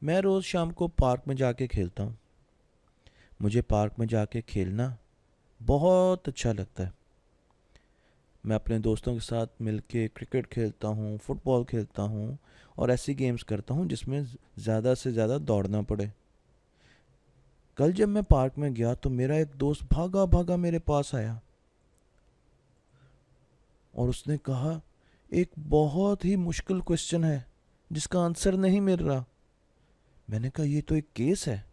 मैं रोज़ शाम को पार्क में जाके खेलता हूँ। मुझे पार्क में जाके खेलना बहुत अच्छा लगता है। मैं अपने दोस्तों के साथ मिलके क्रिकेट खेलता हूँ, फुटबॉल खेलता हूँ और ऐसी गेम्स करता हूँ जिसमें ज़्यादा से ज़्यादा दौड़ना पड़े। कल जब मैं पार्क में गया तो मेरा एक दोस्त भागा भागा मेरे पास आया और उसने कहा, एक बहुत ही मुश्किल क्वेश्चन है जिसका आंसर नहीं मिल रहा। मैंने कहा, ये तो एक केस है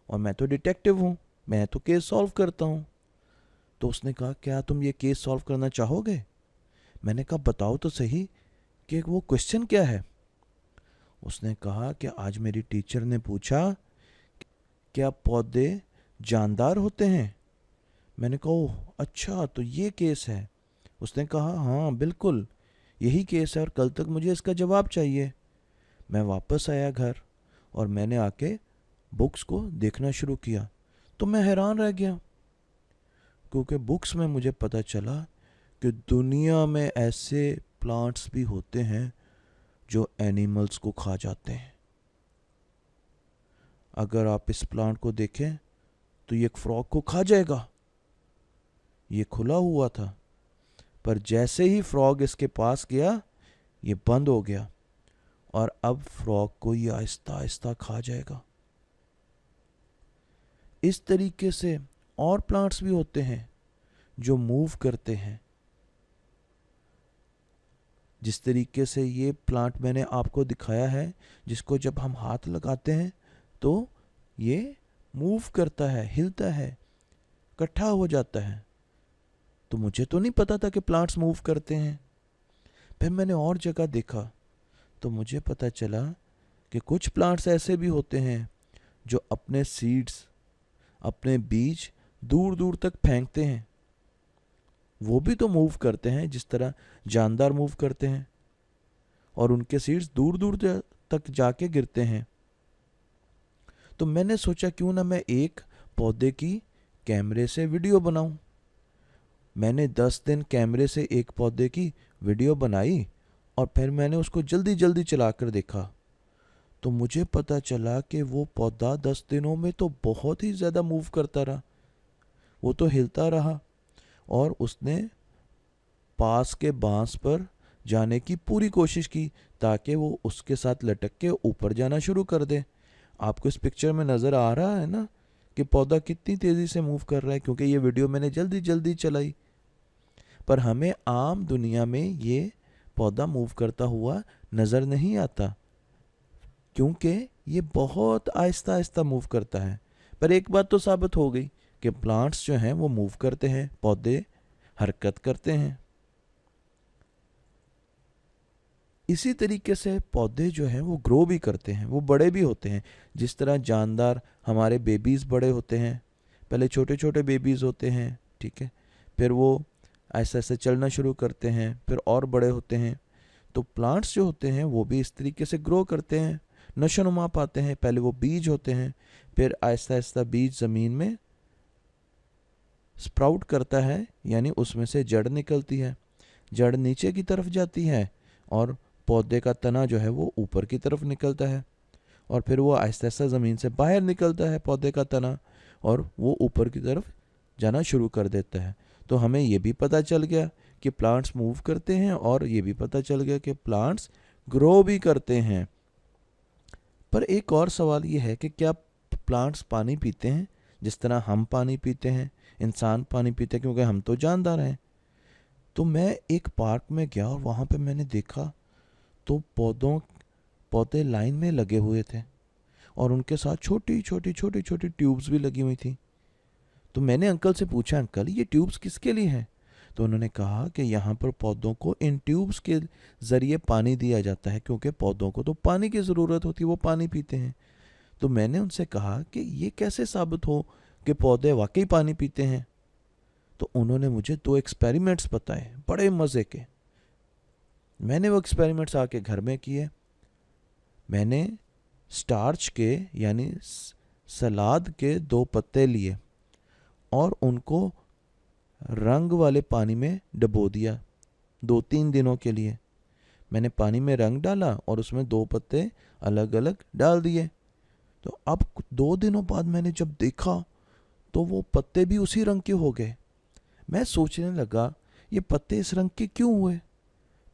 और मैं तो डिटेक्टिव हूँ, मैं तो केस सॉल्व करता हूँ। तो उसने कहा, क्या तुम ये केस सॉल्व करना चाहोगे? मैंने कहा, बताओ तो सही कि वो क्वेश्चन क्या है। उसने कहा कि आज मेरी टीचर ने पूछा, क्या पौधे जानदार होते हैं? मैंने कहा, ओह अच्छा, तो ये केस है। उसने कहा, हाँ बिल्कुल, यही केस है और कल तक मुझे इसका जवाब चाहिए। मैं वापस आया घर और मैंने आके बुक्स को देखना शुरू किया तो मैं हैरान रह गया, क्योंकि बुक्स में मुझे पता चला कि दुनिया में ऐसे प्लांट्स भी होते हैं जो एनिमल्स को खा जाते हैं। अगर आप इस प्लांट को देखें तो ये एक फ्रॉग को खा जाएगा। ये खुला हुआ था, पर जैसे ही फ्रॉग इसके पास गया ये बंद हो गया और अब फ्रॉग को ये आहिस्ता आहिस्ता खा जाएगा। इस तरीके से और प्लांट्स भी होते हैं जो मूव करते हैं। जिस तरीके से ये प्लांट मैंने आपको दिखाया है, जिसको जब हम हाथ लगाते हैं तो ये मूव करता है, हिलता है, इकट्ठा हो जाता है। तो मुझे तो नहीं पता था कि प्लांट्स मूव करते हैं। फिर मैंने और जगह देखा तो मुझे पता चला कि कुछ प्लांट्स ऐसे भी होते हैं जो अपने सीड्स, अपने बीज दूर दूर तक फेंकते हैं। वो भी तो मूव करते हैं जिस तरह जानदार मूव करते हैं और उनके सीड्स दूर दूर तक जाके गिरते हैं। तो मैंने सोचा, क्यों ना मैं एक पौधे की कैमरे से वीडियो बनाऊं। मैंने 10 दिन कैमरे से एक पौधे की वीडियो बनाई और फिर मैंने उसको जल्दी जल्दी चलाकर देखा तो मुझे पता चला कि वो पौधा 10 दिनों में तो बहुत ही ज़्यादा मूव करता रहा। वो तो हिलता रहा और उसने पास के बांस पर जाने की पूरी कोशिश की ताकि वो उसके साथ लटक के ऊपर जाना शुरू कर दे। आपको इस पिक्चर में नज़र आ रहा है ना कि पौधा कितनी तेज़ी से मूव कर रहा है, क्योंकि ये वीडियो मैंने जल्दी जल्दी चलाई। पर हमें आम दुनिया में ये पौधा मूव करता हुआ नज़र नहीं आता, क्योंकि ये बहुत आहिस्ता आहिस्ता मूव करता है। पर एक बात तो साबित हो गई कि प्लांट्स जो हैं वो मूव करते हैं, पौधे हरकत करते हैं। इसी तरीके से पौधे जो हैं वो ग्रो भी करते हैं, वो बड़े भी होते हैं। जिस तरह जानदार हमारे बेबीज़ बड़े होते हैं, पहले छोटे छोटे बेबीज़ होते हैं, ठीक है, फिर वो ऐसे ऐसे चलना शुरू करते हैं, फिर और बड़े होते हैं। तो प्लांट्स जो होते हैं वो भी इस तरीके से ग्रो करते हैं, नशोनुमा पाते हैं। पहले वो बीज होते हैं, फिर आहिस्ता आहिस्ता बीज ज़मीन में स्प्राउट करता है, यानी उसमें से जड़ निकलती है। जड़ नीचे की तरफ जाती है और पौधे का तना जो है वो ऊपर की तरफ निकलता है और फिर वो आहिस्ता आहिस्ता ज़मीन से बाहर निकलता है पौधे का तना और वो ऊपर की तरफ जाना शुरू कर देता है। तो हमें ये भी पता चल गया कि प्लांट्स मूव करते हैं और ये भी पता चल गया कि प्लांट्स ग्रो भी करते हैं। पर एक और सवाल ये है कि क्या प्लांट्स पानी पीते हैं जिस तरह हम पानी पीते हैं, इंसान पानी पीते हैं, क्योंकि हम तो जानदार हैं। तो मैं एक पार्क में गया और वहाँ पे मैंने देखा तो पौधे लाइन में लगे हुए थे और उनके साथ छोटी छोटी छोटी छोटी ट्यूब्स भी लगी हुई थी। तो मैंने अंकल से पूछा, अंकल ये ट्यूब्स किसके लिए हैं? तो उन्होंने कहा कि यहाँ पर पौधों को इन ट्यूब्स के ज़रिए पानी दिया जाता है, क्योंकि पौधों को तो पानी की ज़रूरत होती है, वो पानी पीते हैं। तो मैंने उनसे कहा कि ये कैसे साबित हो कि पौधे वाकई पानी पीते हैं? तो उन्होंने मुझे 2 एक्सपेरिमेंट्स बताए, बड़े मज़े के। मैंने वो एक्सपेरिमेंट्स आके घर में किए। मैंने स्टार्च के यानी सलाद के 2 पत्ते लिए और उनको रंग वाले पानी में डुबो दिया 2-3 दिनों के लिए। मैंने पानी में रंग डाला और उसमें 2 पत्ते अलग अलग डाल दिए तो अब 2 दिनों बाद मैंने जब देखा तो वो पत्ते भी उसी रंग के हो गए। मैं सोचने लगा ये पत्ते इस रंग के क्यों हुए।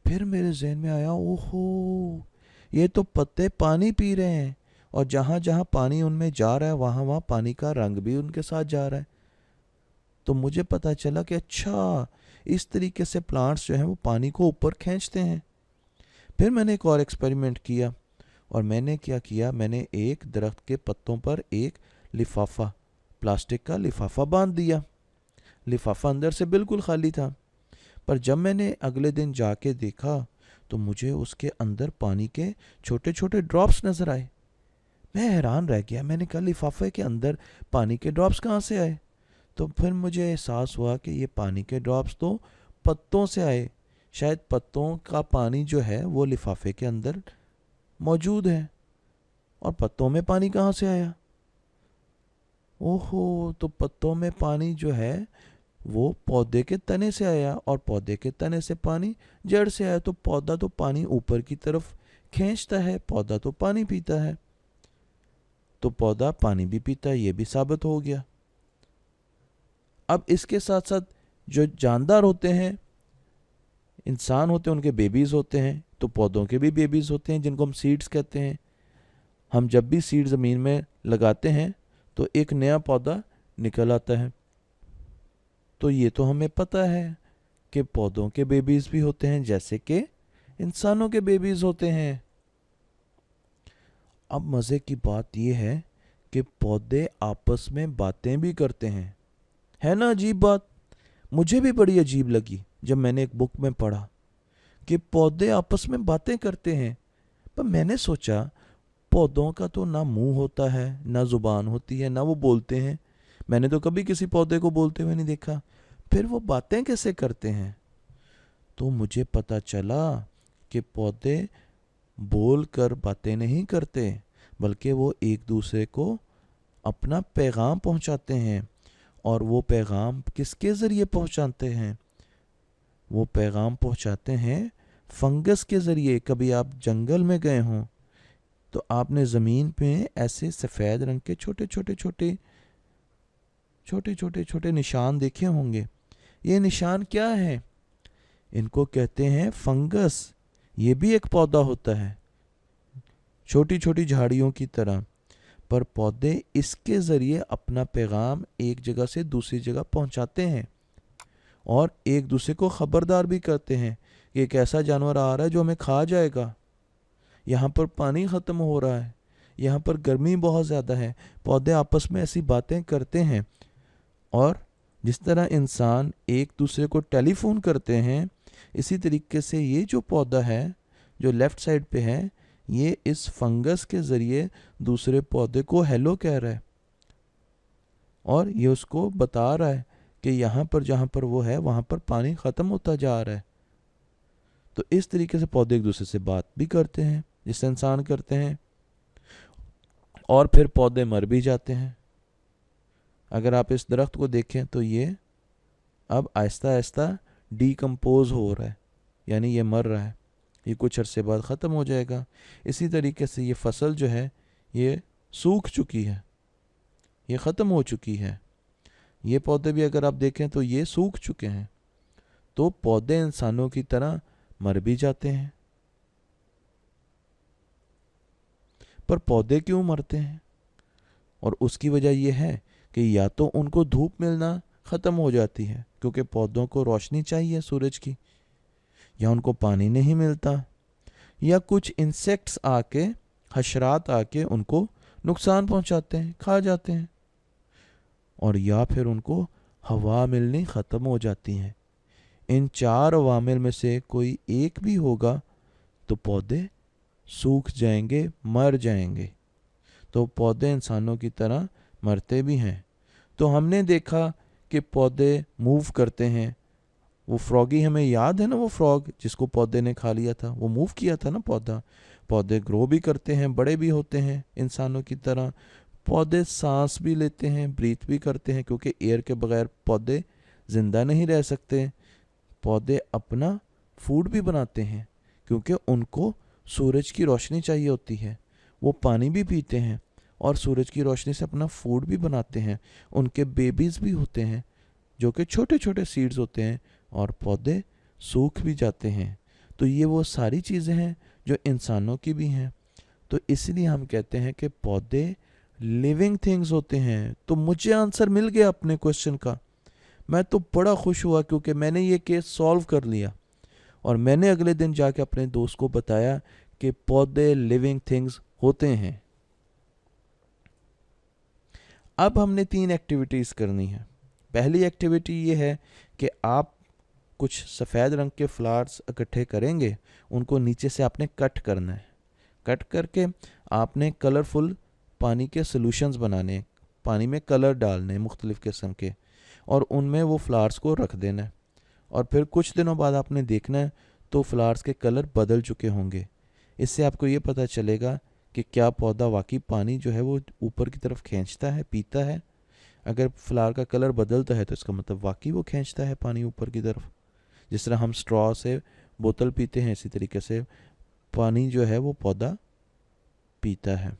फिर मेरे जहन में आया, ओहो, ये तो पत्ते पानी पी रहे हैं और जहाँ जहाँ पानी उनमें जा रहा है वहाँ वहाँ पानी का रंग भी उनके साथ जा रहा है। तो मुझे पता चला कि अच्छा, इस तरीके से प्लांट्स जो हैं वो पानी को ऊपर खींचते हैं। फिर मैंने एक और एक्सपेरिमेंट किया और मैंने क्या किया, मैंने एक दरख्त के पत्तों पर एक लिफाफा, प्लास्टिक का लिफाफा बांध दिया। लिफाफा अंदर से बिल्कुल खाली था, पर जब मैंने अगले दिन जाके देखा तो मुझे उसके अंदर पानी के छोटे छोटे ड्रॉप्स नज़र आए। मैं हैरान रह गया, मैंने कहा लिफाफे के अंदर पानी के ड्रॉप्स कहाँ से आए। तो फिर मुझे एहसास हुआ कि ये पानी के ड्रॉप्स तो पत्तों से आए। शायद पत्तों का पानी जो है वो लिफाफे के अंदर मौजूद है। और पत्तों में पानी कहाँ से आया? ओहो, तो पत्तों में पानी जो है वो पौधे के तने से आया और पौधे के तने से पानी जड़ से आया। तो पौधा तो पानी ऊपर की तरफ खींचता है, पौधा तो पानी पीता है, तो पौधा पानी भी पीता है, ये भी साबित हो गया। अब इसके साथ साथ जो जानदार होते हैं, इंसान होते हैं, उनके बेबीज होते हैं, तो पौधों के भी बेबीज होते हैं जिनको हम सीड्स कहते हैं। हम जब भी सीड ज़मीन में लगाते हैं तो एक नया पौधा निकल आता है। तो ये तो हमें पता है कि पौधों के बेबीज भी होते हैं जैसे कि इंसानों के बेबीज होते हैं। अब मज़े की बात यह है कि पौधे आपस में बातें भी करते हैं। है ना अजीब बात? मुझे भी बड़ी अजीब लगी जब मैंने एक बुक में पढ़ा कि पौधे आपस में बातें करते हैं। पर मैंने सोचा पौधों का तो ना मुंह होता है, ना जुबान होती है, ना वो बोलते हैं। मैंने तो कभी किसी पौधे को बोलते हुए नहीं देखा, फिर वो बातें कैसे करते हैं? तो मुझे पता चला कि पौधे बोल कर बातें नहीं करते, बल्कि वो एक दूसरे को अपना पैगाम पहुंचाते हैं। और वो पैगाम किसके ज़रिए पहुंचाते हैं? वो पैगाम पहुंचाते हैं फंगस के ज़रिए। कभी आप जंगल में गए हों तो आपने ज़मीन पे ऐसे सफ़ेद रंग के छोटे छोटे छोटे छोटे छोटे छोटे निशान देखे होंगे। ये निशान क्या है? इनको कहते हैं फंगस। ये भी एक पौधा होता है, छोटी छोटी झाड़ियों की तरह, पर पौधे इसके ज़रिए अपना पैगाम एक जगह से दूसरी जगह पहुंचाते हैं और एक दूसरे को ख़बरदार भी करते हैं कि एक ऐसा जानवर आ रहा है जो हमें खा जाएगा, यहाँ पर पानी ख़त्म हो रहा है, यहाँ पर गर्मी बहुत ज़्यादा है। पौधे आपस में ऐसी बातें करते हैं। और जिस तरह इंसान एक दूसरे को टेलीफोन करते हैं, इसी तरीके से ये जो पौधा है जो लेफ़्ट साइड पे है, ये इस फंगस के ज़रिए दूसरे पौधे को हेलो कह रहा है और ये उसको बता रहा है कि यहाँ पर जहाँ पर वो है वहाँ पर पानी ख़त्म होता जा रहा है। तो इस तरीके से पौधे एक दूसरे से बात भी करते हैं जिससे इंसान करते हैं, और फिर पौधे मर भी जाते हैं। अगर आप इस दरख्त को देखें तो ये अब आहिस्ता आहिस्ता डीकम्पोज हो रहा है, यानी ये मर रहा है, ये कुछ अरसे बाद ख़त्म हो जाएगा। इसी तरीके से ये फसल जो है ये सूख चुकी है, ये ख़त्म हो चुकी है। ये पौधे भी अगर आप देखें तो ये सूख चुके हैं। तो पौधे इंसानों की तरह मर भी जाते हैं। पर पौधे क्यों मरते हैं? और उसकी वजह यह है कि या तो उनको धूप मिलना ख़त्म हो जाती है क्योंकि पौधों को रोशनी चाहिए सूरज की, या उनको पानी नहीं मिलता, या कुछ इंसेक्ट्स आके, हशरात आके उनको नुकसान पहुंचाते हैं, खा जाते हैं, और या फिर उनको हवा मिलनी ख़त्म हो जाती है। इन 4 अवामिल में से कोई एक भी होगा तो पौधे सूख जाएंगे, मर जाएंगे। तो पौधे इंसानों की तरह मरते भी हैं। तो हमने देखा कि पौधे मूव करते हैं। वो फ्रॉगी, हमें याद है ना, वो फ्रॉग जिसको पौधे ने खा लिया था, वो मूव किया था ना पौधा। पौधे ग्रो भी करते हैं, बड़े भी होते हैं इंसानों की तरह। पौधे सांस भी लेते हैं, ब्रीथ भी करते हैं, क्योंकि एयर के बगैर पौधे ज़िंदा नहीं रह सकते। पौधे अपना फूड भी बनाते हैं क्योंकि उनको सूरज की रोशनी चाहिए होती है। वो पानी भी पीते हैं और सूरज की रोशनी से अपना फूड भी बनाते हैं। उनके बेबीज़ भी होते हैं जो कि छोटे छोटे सीड्स होते हैं, और पौधे सूख भी जाते हैं। तो ये वो सारी चीज़ें हैं जो इंसानों की भी हैं। तो इसलिए हम कहते हैं कि पौधे लिविंग थिंग्स होते हैं। तो मुझे आंसर मिल गया अपने क्वेश्चन का। मैं तो बड़ा खुश हुआ क्योंकि मैंने ये केस सॉल्व कर लिया, और मैंने अगले दिन जाके अपने दोस्त को बताया कि पौधे लिविंग थिंग्स होते हैं। अब हमने 3 एक्टिविटीज़ करनी है। पहली एक्टिविटी ये है कि आप कुछ सफ़ेद रंग के फ्लावर्स इकट्ठे करेंगे, उनको नीचे से आपने कट करना है। कट करके आपने कलरफुल पानी के सॉल्यूशंस बनाने, पानी में कलर डालने मुख्तलिफ़ किस्म के, और उनमें वो फ्लावर्स को रख देना है। और फिर कुछ दिनों बाद आपने देखना है तो फ्लावर्स के कलर बदल चुके होंगे। इससे आपको ये पता चलेगा कि क्या पौधा वाकई पानी जो है वो ऊपर की तरफ खींचता है, पीता है। अगर फ्लावर का कलर बदलता है तो इसका मतलब वाकई वो खींचता है पानी ऊपर की तरफ। जिस तरह हम स्ट्रॉ से बोतल पीते हैं, इसी तरीके से पानी जो है वो पौधा पीता है।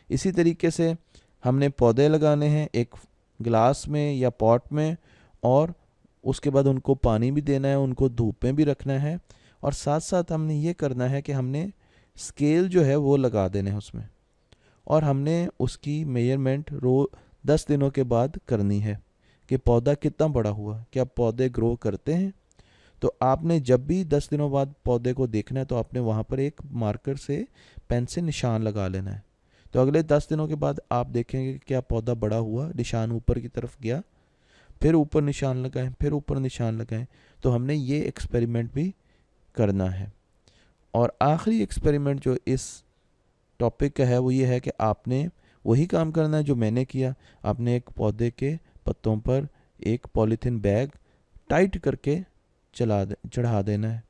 इसी तरीके से हमने पौधे लगाने हैं एक गिलास में या पॉट में, और उसके बाद उनको पानी भी देना है, उनको धूप में भी रखना है, और साथ साथ हमने ये करना है कि हमने स्केल जो है वो लगा देने हैं उसमें, और हमने उसकी मेजरमेंट 10 दिनों के बाद करनी है कि पौधा कितना बड़ा हुआ, क्या पौधे ग्रो करते हैं। तो आपने जब भी 10 दिनों बाद पौधे को देखना है तो आपने वहाँ पर एक मार्कर से पेन से निशान लगा लेना है। तो अगले 10 दिनों के बाद आप देखेंगे कि क्या पौधा बड़ा हुआ, निशान ऊपर की तरफ गया, फिर ऊपर निशान लगाएं, फिर ऊपर निशान लगाएं। तो हमने ये एक्सपेरिमेंट भी करना है। और आखिरी एक्सपेरिमेंट जो इस टॉपिक का है वो ये है कि आपने वही काम करना है जो मैंने किया। आपने एक पौधे के पत्तों पर एक पॉलीथीन बैग टाइट करके चढ़ा देना है,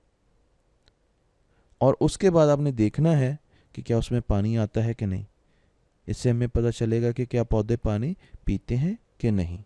और उसके बाद आपने देखना है कि क्या उसमें पानी आता है कि नहीं। इससे हमें पता चलेगा कि क्या पौधे पानी पीते हैं कि नहीं।